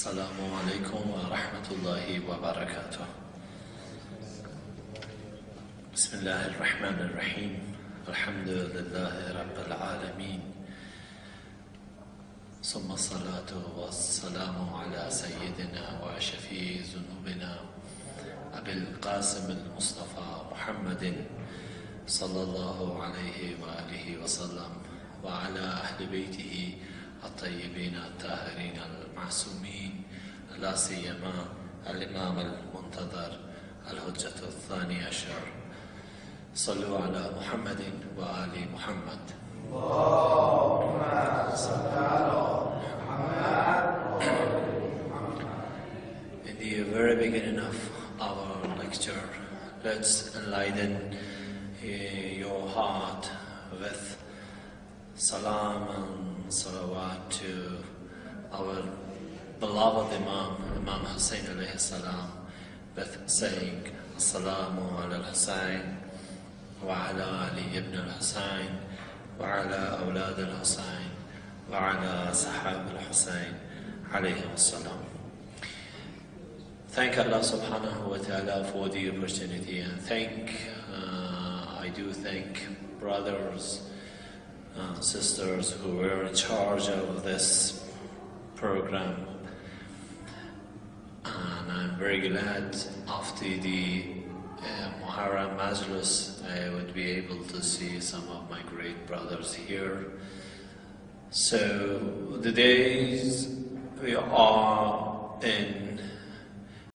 السلام عليكم ورحمة الله وبركاته. بسم الله الرحمن الرحيم. الحمد لله رب العالمين، ثم الصلاة والسلام على سيدنا وشفيع ذنوبنا أبي القاسم المصطفى محمد صلى الله عليه وآله وسلم، وعلى أهل بيته الطيبين الطاهرين المعصومين، لا سيما الإمام المنتظر الحجة الثاني عشر. صلوا على محمد وآل محمد. اللهم صل على محمد. In the very beginning of our lecture, let's enlighten your heart with salam and salawat to our beloved Imam Hussein alayhi salam, with saying Assalamu ala al-Husayn wa ala Ali ibn al-Husayn wa ala awlad al-Husayn wa ala sahab al-Husayn alayhi salam. Thank Allah subhanahu wa ta'ala for the opportunity, and I do thank brothers and sisters who were in charge of this program, and I'm very glad after the Muharram Majlis I would be able to see some of my great brothers here. So the days we are in